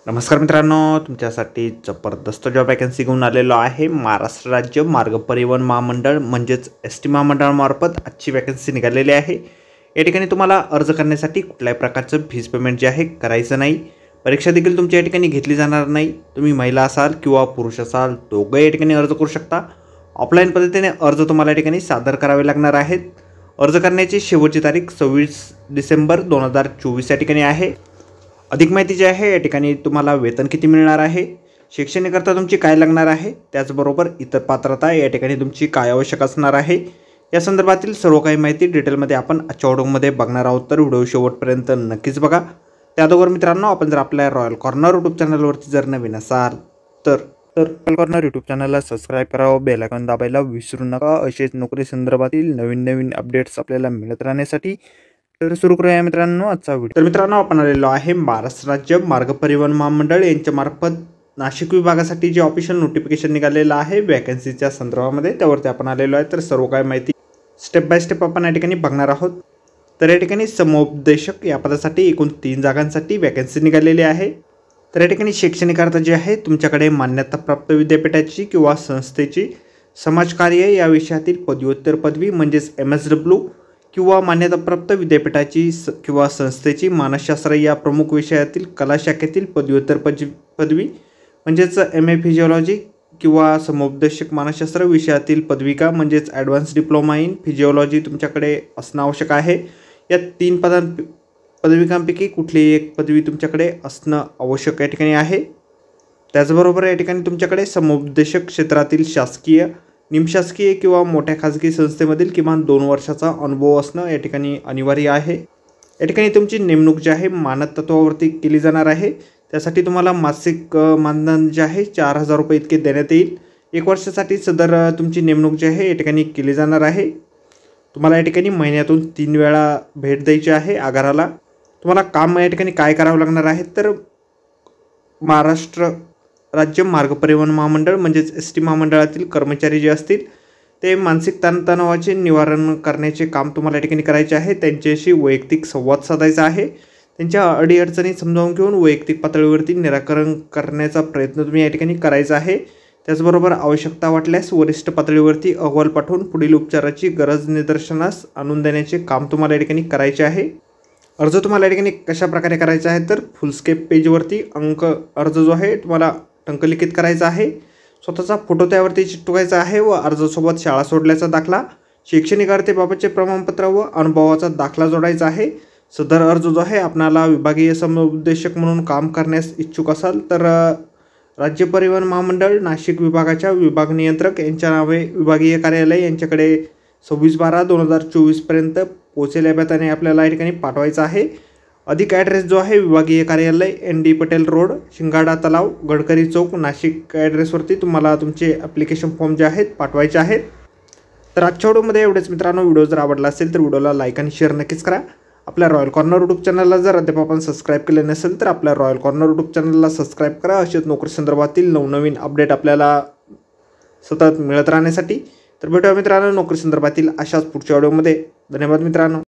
नमस्कार मित्रांनो, तुमच्यासाठी जबरदस्त जॉब वॅकन्सी घेऊन आलेलो आहे। महाराष्ट्र राज्य मार्ग परिवहन महामंडळ म्हणजेच एस टी महामंडळामार्फत आजची वॅकन्सी निघालेली आहे। या ठिकाणी तुम्हाला अर्ज करण्यासाठी कुठल्याही प्रकारचं फीस पेमेंट जे आहे करायचं नाही। परीक्षा देखील तुमच्या या ठिकाणी घेतली जाणार नाही। तुम्ही महिला असाल किंवा पुरुष असाल दोघं या ठिकाणी अर्ज करू शकता। ऑफलाईन पद्धतीने अर्ज तुम्हाला या ठिकाणी सादर करावे लागणार आहेत। अर्ज करण्याची शेवटची तारीख 26 डिसेंबर 2024 या ठिकाणी आहे। अधिक माहिती जी आहे या ठिकाणी तुम्हाला वेतन किती मिळणार आहे, शैक्षणिककरता तुमची काय लागणार आहे, त्याचबरोबर इतर पात्रता या ठिकाणी तुमची काय आवश्यक असणार आहे, या संदर्भातील सर्व काही माहिती डिटेलमध्ये आपण आजच्या व्हिडिओमध्ये बघणार आहोत। तर व्हिडिओ शेवटपर्यंत नक्कीच बघा। त्याचबरोबर मित्रांनो, आपण जर आपल्या रॉयल कॉर्नर यूट्यूब चॅनलवरती जर नवीन असाल तर रॉयल कॉर्नर यूट्यूब चॅनलला सबस्क्राईब करावं, बेल आयकॉन दाबायला विसरू नका। असेच नोकरी संदर्भातील नवीन अपडेट्स आपल्याला मिळत राहण्यासाठी। तर सुरू करूया मित्रांनो आजचा व्हिडिओ। तर मित्रांनो, आपण आलेलो आहे महाराष्ट्र राज्य मार्ग परिवहन महामंडळ यांच्या मार्फत नाशिक विभागासाठी जे ऑफिशियल नोटिफिकेशन निघालेलं आहे वॅकन्सीच्या संदर्भामध्ये, त्यावरती आपण आलेलो आहे। तर सर्व काही माहिती स्टेप बाय स्टेप आपण या ठिकाणी बघणार आहोत। तर या ठिकाणी समुपदेशक या पदासाठी एकूण 3 जागांसाठी वॅकन्सी निघालेली आहे। तर या ठिकाणी शैक्षणिक अर्थ जे आहे तुमच्याकडे मान्यताप्राप्त विद्यापीठाची किंवा संस्थेची समाजकार्य या विषयातील पदव्युत्तर पदवी म्हणजेच MSW किंवा मान्यताप्राप्त विद्यापीठाची किंवा संस्थेची मानसशास्त्र या प्रमुख विषयातील कला शाखेतील पदव्युत्तर पदवी म्हणजेच MA फिजिओलॉजी किंवा समुपदेशक मानसशास्त्र विषयातील पदविका म्हणजेच ॲडव्हान्स डिप्लोमा इन फिजिओलॉजी तुमच्याकडे असणं आवश्यक आहे। या 3 पदविकांपैकी कुठलीही एक पदवी तुमच्याकडे असणं आवश्यक या ठिकाणी आहे। त्याचबरोबर या ठिकाणी तुमच्याकडे समुपदेशक क्षेत्रातील शासकीय, निमशासकीय किंवा मोठ्या खाजगी संस्थेमधील किमान 2 वर्षाचा अनुभव असणं या ठिकाणी अनिवार्य आहे। या ठिकाणी तुमची नेमणूक जी आहे मानद तत्वावरती केली जाणार आहे। त्यासाठी तुम्हाला मासिक मानधन जे आहे 4000 रुपये इतके देण्यात येईल। 1 वर्षासाठी सदर तुमची नेमणूक जी आहे या ठिकाणी केली जाणार आहे। तुम्हाला या ठिकाणी महिन्यातून 3 वेळा भेट द्यायची आहे आगाराला। तुम्हाला काम या ठिकाणी काय करावं लागणार आहे, तर महाराष्ट्र राज्य मार्ग परिवहन महामंडळ म्हणजेच ST महामंडळातील कर्मचारी जे असतील ते मानसिक ताणतणावाचे निवारण करण्याचे काम तुम्हाला या ठिकाणी करायचे आहे। त्यांच्याशी वैयक्तिक संवाद साधायचा आहे। त्यांच्या अडीअडचणी समजावून घेऊन वैयक्तिक पातळीवरती निराकरण करण्याचा प्रयत्न तुम्ही या ठिकाणी करायचा आहे। त्याचबरोबर आवश्यकता वाटल्यास वरिष्ठ पातळीवरती अहवाल पाठवून पुढील उपचाराची गरज निदर्शनास आणून देण्याचे काम तुम्हाला या ठिकाणी करायचे आहे। अर्ज तुम्हाला या ठिकाणी कशा प्रकारे करायचा आहे, तर फुलस्केप पेजवरती अर्ज जो आहे तुम्हाला टंकलिखित करायचा आहे। स्वतःचा फोटो त्यावरती चिटकवायचा आहे व अर्जासोबत शाळा सोडल्याचा दाखला, शैक्षणिक अर्हतेबाबतचे प्रमाणपत्र व अनुभवाचा दाखला जोडायचा आहे। सदर अर्ज जो आहे आपणाला विभागीय समुपदेशक म्हणून काम करण्यास इच्छुक असाल तर राज्य परिवहन महामंडळ नाशिक विभागाच्या विभाग नियंत्रक यांच्या नावे विभागीय कार्यालय यांच्याकडे 26/12/2024 पर्यंत पोचेल या बेताने आपल्याला या ठिकाणी पाठवायचा आहे। अधिक ॲड्रेस जो आहे विभागीय कार्यालय ND पटेल रोड, शिंगाडा तलाव, गडकरी चौक, नाशिक ॲड्रेसवरती तुम्हाला तुमचे ॲप्लिकेशन फॉर्म जे आहेत पाठवायचे आहेत। तर आजच्या व्हिडिओमध्ये एवढेच मित्रांनो। व्हिडिओ जर आवडला असेल तर व्हिडिओला लाईक आणि शेअर नक्कीच करा। आपल्या रॉयल कॉर्नर यूट्यूब चॅनलला जर अद्याप आपण सबस्क्राईब केले नसेल तर आपल्या रॉयल कॉर्नर यूट्यूब चॅनलला सबस्क्राईब करा। असेच नोकरी संदर्भातील नवनवीन अपडेट आपल्याला सतत मिळत राहण्यासाठी। तर भेटूया मित्रांनो नोकरी संदर्भातील अशाच पुढच्या व्हिडिओमध्ये। धन्यवाद मित्रांनो।